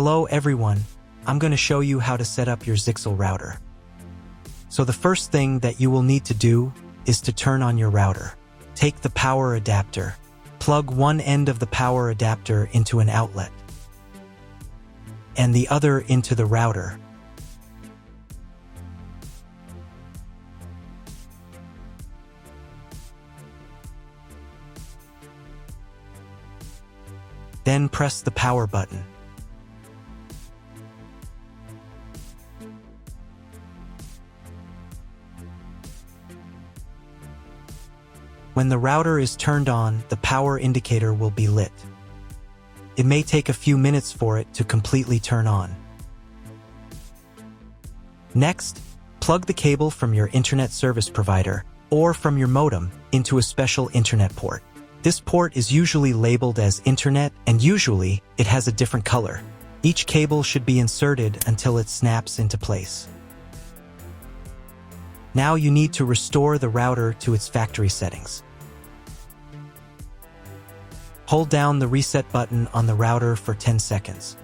Hello everyone, I'm going to show you how to set up your Zyxel router. So the first thing that you will need to do is to turn on your router. Take the power adapter. Plug one end of the power adapter into an outlet and the other into the router. Then press the power button. When the router is turned on, the power indicator will be lit. It may take a few minutes for it to completely turn on. Next, plug the cable from your internet service provider or from your modem into a special internet port. This port is usually labeled as Internet, and usually it has a different color. Each cable should be inserted until it snaps into place. Now you need to restore the router to its factory settings. Hold down the reset button on the router for 10 seconds.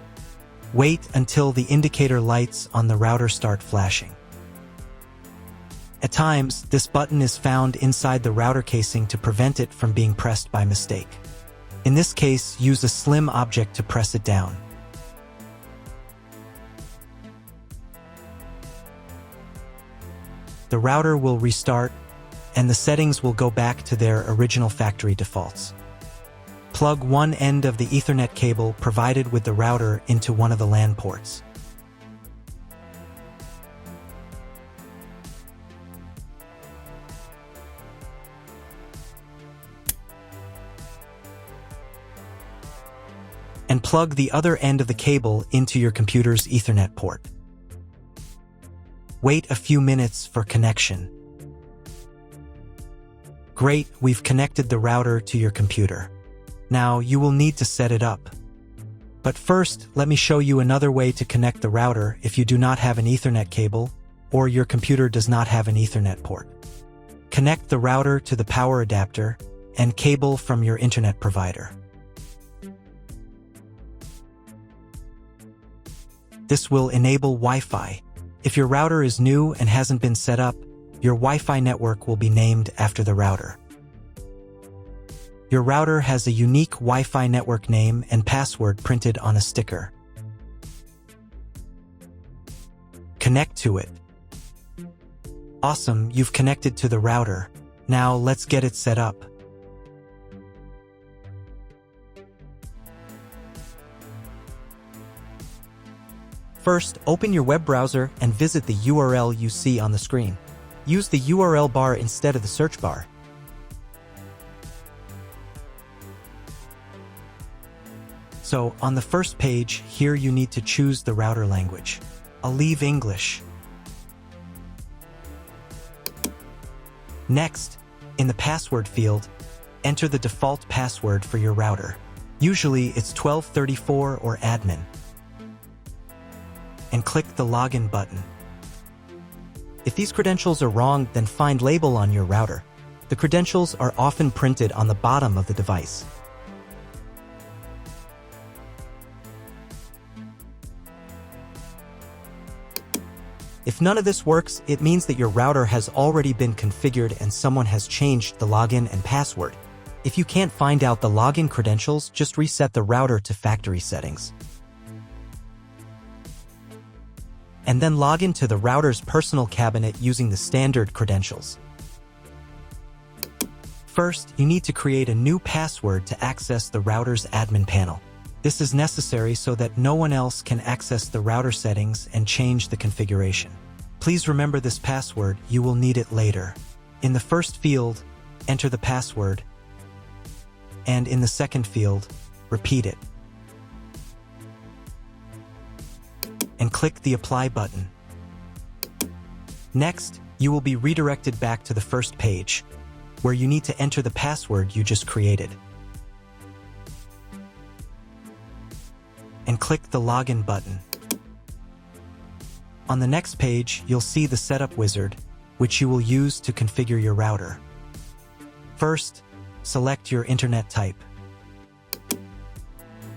Wait until the indicator lights on the router start flashing. At times, this button is found inside the router casing to prevent it from being pressed by mistake. In this case, use a slim object to press it down. The router will restart, and the settings will go back to their original factory defaults. Plug one end of the Ethernet cable provided with the router into one of the LAN ports. And plug the other end of the cable into your computer's Ethernet port. Wait a few minutes for connection. Great, we've connected the router to your computer. Now you will need to set it up. But first, let me show you another way to connect the router if you do not have an Ethernet cable or your computer does not have an Ethernet port. Connect the router to the power adapter and cable from your internet provider. This will enable Wi-Fi. If your router is new and hasn't been set up, your Wi-Fi network will be named after the router. Your router has a unique Wi-Fi network name and password printed on a sticker. Connect to it. Awesome, you've connected to the router. Now let's get it set up. First, open your web browser and visit the URL you see on the screen. Use the URL bar instead of the search bar. So, on the first page, here you need to choose the router language. I'll leave English. Next, in the password field, enter the default password for your router. Usually it's 1234 or admin. And click the login button. If these credentials are wrong, then find label on your router. The credentials are often printed on the bottom of the device. If none of this works, it means that your router has already been configured and someone has changed the login and password. If you can't find out the login credentials, just reset the router to factory settings. And then log into the router's personal cabinet using the standard credentials. First, you need to create a new password to access the router's admin panel. This is necessary so that no one else can access the router settings and change the configuration. Please remember this password, you will need it later. In the first field, enter the password, and in the second field, repeat it. And click the Apply button. Next, you will be redirected back to the first page, where you need to enter the password you just created. And click the Login button. On the next page, you'll see the Setup wizard, which you will use to configure your router. First, select your internet type.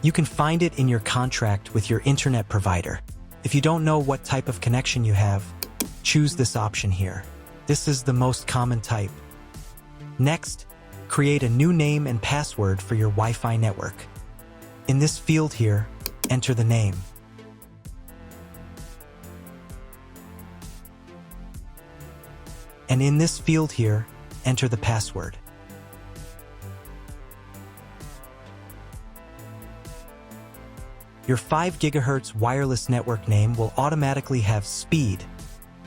You can find it in your contract with your internet provider. If you don't know what type of connection you have, choose this option here. This is the most common type. Next, create a new name and password for your Wi-Fi network. In this field here, enter the name. And in this field here, enter the password. Your 5 GHz wireless network name will automatically have speed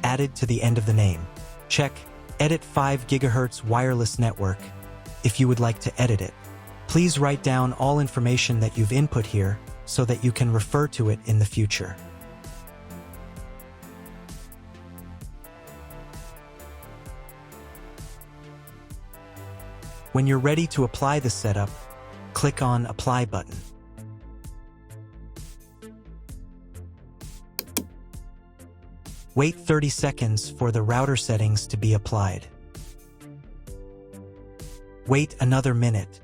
added to the end of the name. Check Edit 5 GHz wireless network if you would like to edit it. Please write down all information that you've input here so that you can refer to it in the future. When you're ready to apply the setup, click on Apply button. Wait 30 seconds for the router settings to be applied. Wait another minute.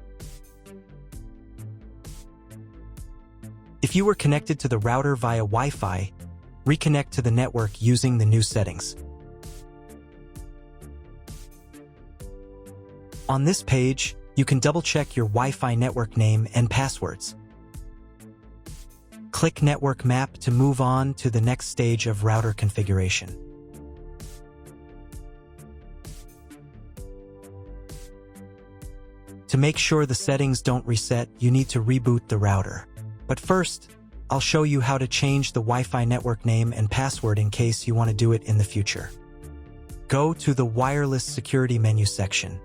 If you were connected to the router via Wi-Fi, reconnect to the network using the new settings. On this page, you can double-check your Wi-Fi network name and passwords. Click Network Map to move on to the next stage of router configuration. To make sure the settings don't reset, you need to reboot the router. But first, I'll show you how to change the Wi-Fi network name and password in case you want to do it in the future. Go to the Wireless Security menu section.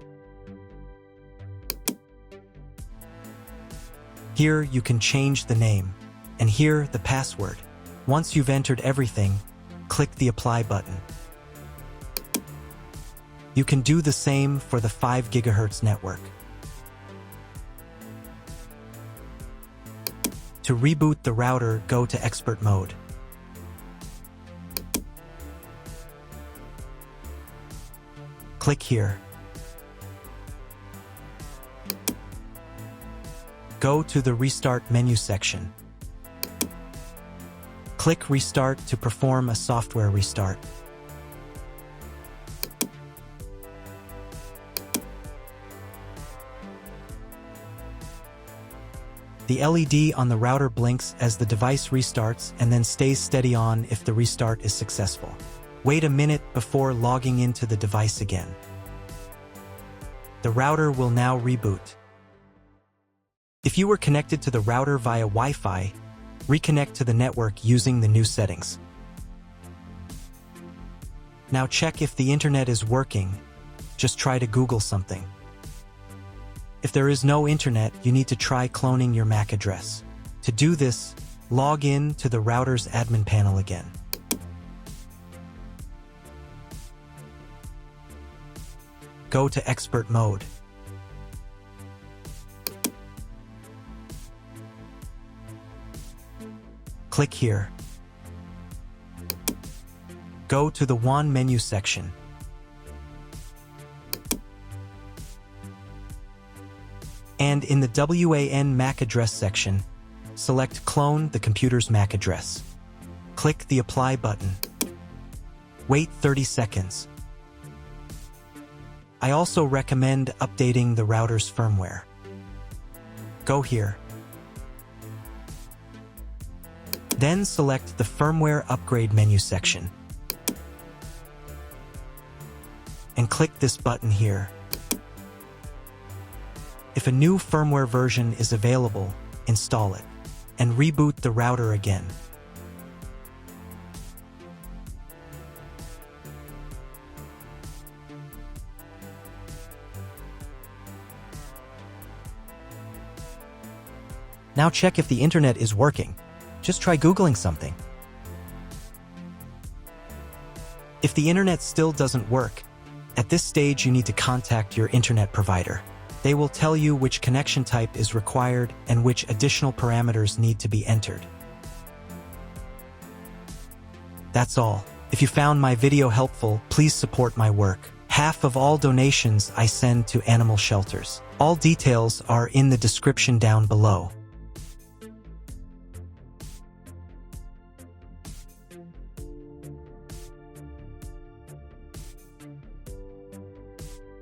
Here you can change the name, and here the password. Once you've entered everything, click the Apply button. You can do the same for the 5 GHz network. To reboot the router, go to Expert Mode. Click here. Go to the Restart menu section. Click Restart to perform a software restart. The LED on the router blinks as the device restarts and then stays steady on if the restart is successful. Wait a minute before logging into the device again. The router will now reboot. If you were connected to the router via Wi-Fi, reconnect to the network using the new settings. Now check if the internet is working. Just try to Google something. If there is no internet, you need to try cloning your MAC address. To do this, log in to the router's admin panel again. Go to Expert Mode. Click here. Go to the WAN menu section. And in the WAN MAC address section, select Clone the computer's MAC address. Click the Apply button. Wait 30 seconds. I also recommend updating the router's firmware. Go here. Then select the Firmware Upgrade menu section. And click this button here. If a new firmware version is available, install it, and reboot the router again. Now check if the internet is working. Just try Googling something. If the internet still doesn't work, at this stage you need to contact your internet provider. They will tell you which connection type is required and which additional parameters need to be entered. That's all. If you found my video helpful, please support my work. Half of all donations I send to animal shelters. All details are in the description down below.